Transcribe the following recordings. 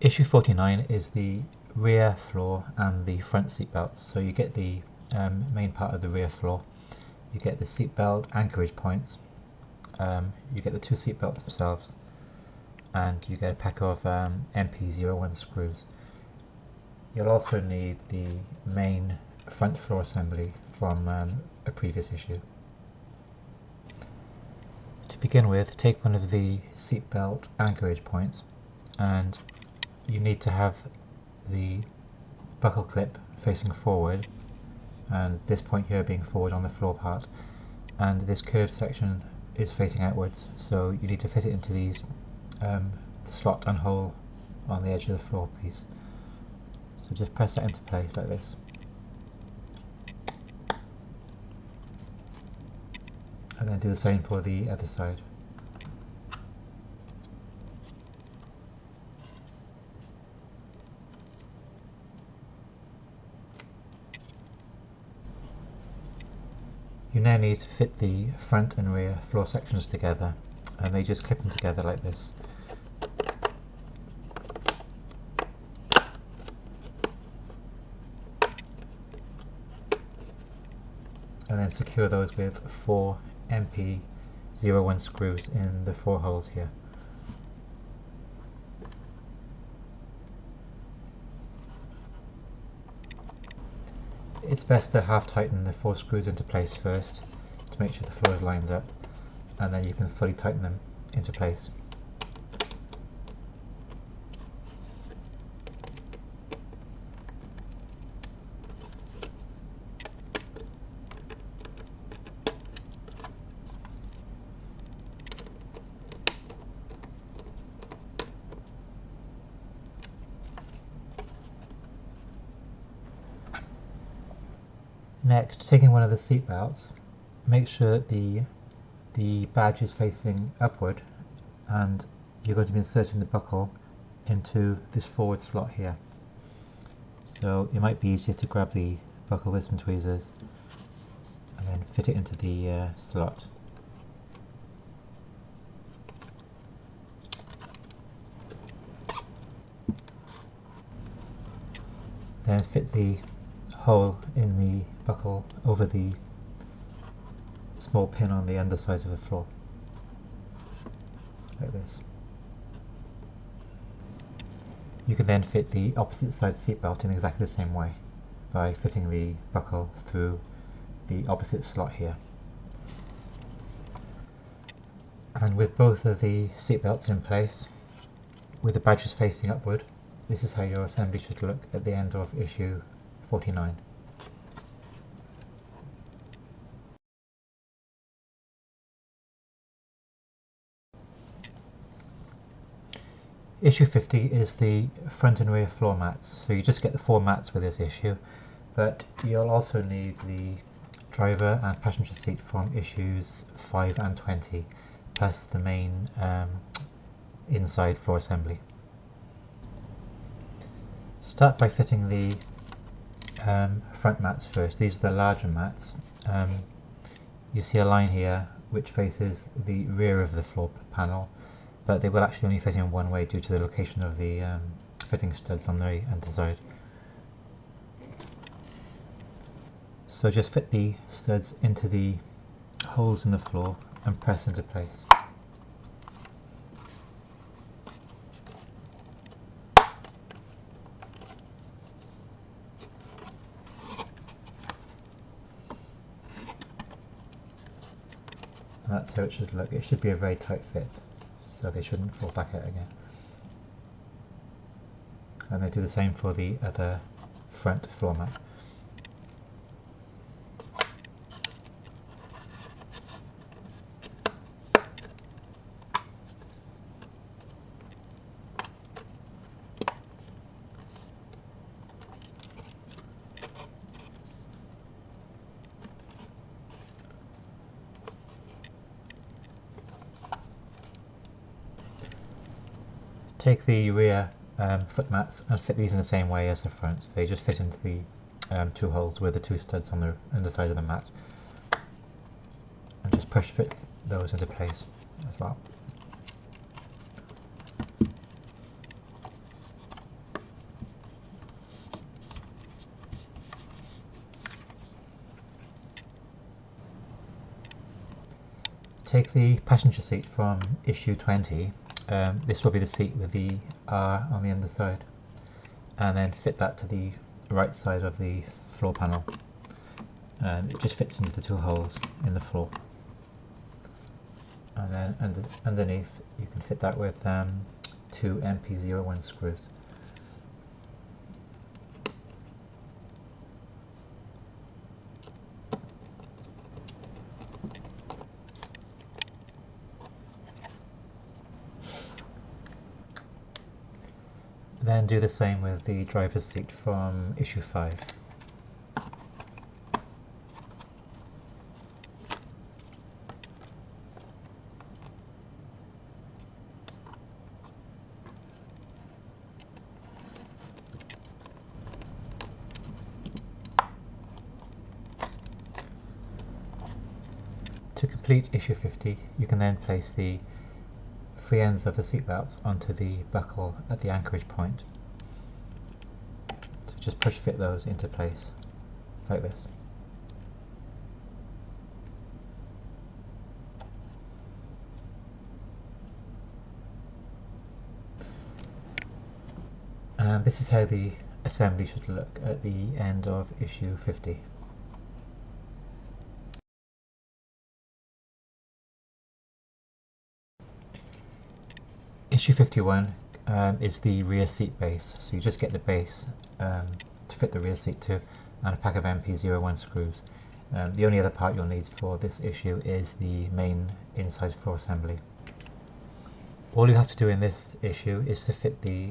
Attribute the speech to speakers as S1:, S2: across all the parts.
S1: Issue 49 is the rear floor and the front seat belts. So you get the main part of the rear floor, you get the seat belt anchorage points, you get the two seat belts themselves, and you get a pack of MP01 screws. You'll also need the main front floor assembly from a previous issue. To begin with, take one of the seat belt anchorage points, and you need to have the buckle clip facing forward, and this point here being forward on the floor part, and this curved section is facing outwards, so you need to fit it into these slot and hole on the edge of the floor piece. So just press that into place like this. And then do the same for the other side. You now need to fit the front and rear floor sections together, and they just clip them together like this. And then secure those with 4 MP01 screws in the 4 holes here. It's best to half tighten the 4 screws into place first to make sure the floor is lined up, and then you can fully tighten them into place. Next, taking one of the seat belts, make sure the badge is facing upward, and you're going to be inserting the buckle into this forward slot here. So it might be easier to grab the buckle with some tweezers and then fit it into the slot. Then fit the hole in the buckle over the small pin on the underside of the floor, like this. You can then fit the opposite side seatbelt in exactly the same way by fitting the buckle through the opposite slot here. And with both of the seatbelts in place, with the badges facing upward, this is how your assembly should look at the end of issue 49. Issue 50 is the front and rear floor mats, so you just get the 4 mats with this issue, but you'll also need the driver and passenger seat from issues 5 and 20, plus the main inside floor assembly. Start by fitting the front mats first. These are the larger mats. You see a line here which faces the rear of the floor panel, but they will actually only fit in one way due to the location of the fitting studs on the underside. So just fit the studs into the holes in the floor and press into place. And that's how it should look. It should be a very tight fit, so they shouldn't fall back out again. And they do the same for the other front floor mat. Take the rear foot mats and fit these in the same way as the front. They just fit into the 2 holes with the 2 studs on the underside of the mat, and just push fit those into place as well. take the passenger seat from issue 20. This will be the seat with the R on the underside, and then fit that to the right side of the floor panel, and it just fits into the two holes in the floor. And then underneath you can fit that with two MP01 screws. Then do the same with the driver's seat from issue 5. To complete issue 50, you can then place the free ends of the seatbelts onto the buckle at the anchorage point. So just push fit those into place like this. And this is how the assembly should look at the end of issue 50. Issue 51 is the rear seat base, so you just get the base to fit the rear seat to, and a pack of MP01 screws. The only other part you'll need for this issue is the main inside floor assembly. All you have to do in this issue is to fit the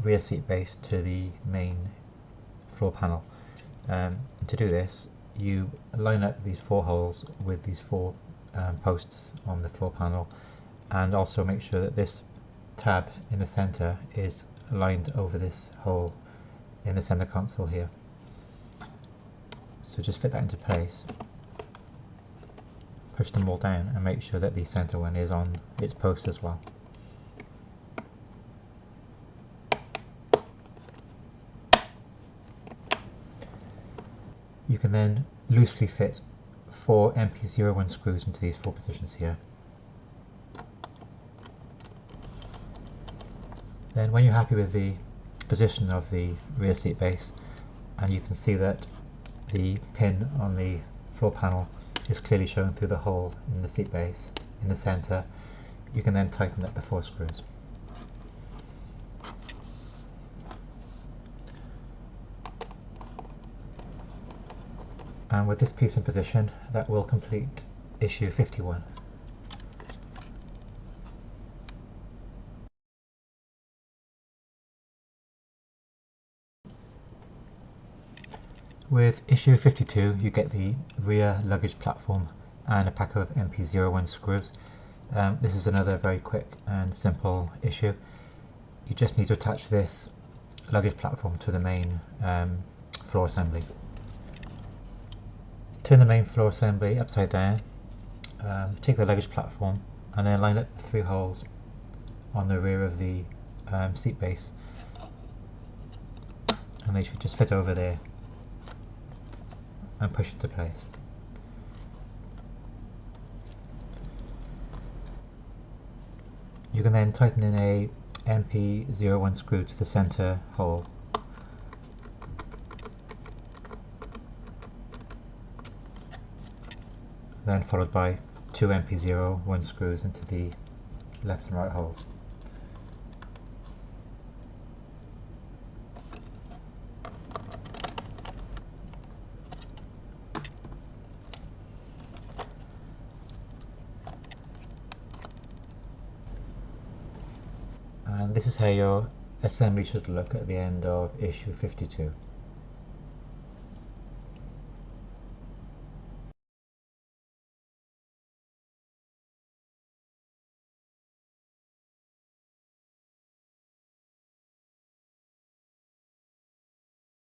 S1: rear seat base to the main floor panel. To do this, you line up these 4 holes with these 4 posts on the floor panel, and also make sure that this tab in the center is aligned over this hole in the center console here. So just fit that into place, push them all down, and make sure that the center one is on its post as well. You can then loosely fit 4 MP01 screws into these 4 positions here. Then when you're happy with the position of the rear seat base, and you can see that the pin on the floor panel is clearly shown through the hole in the seat base in the center, you can then tighten up the 4 screws. And with this piece in position, that will complete issue 51. With issue 52, you get the rear luggage platform and a pack of MP01 screws. This is another very quick and simple issue. You just need to attach this luggage platform to the main floor assembly. Turn the main floor assembly upside down, take the luggage platform, and then line up the 3 holes on the rear of the seat base, and they should just fit over there, and push into place. You can then tighten in a MP01 screw to the center hole. Then followed by 2 MP01 screws into the left and right holes. And this is how your assembly should look at the end of issue 52.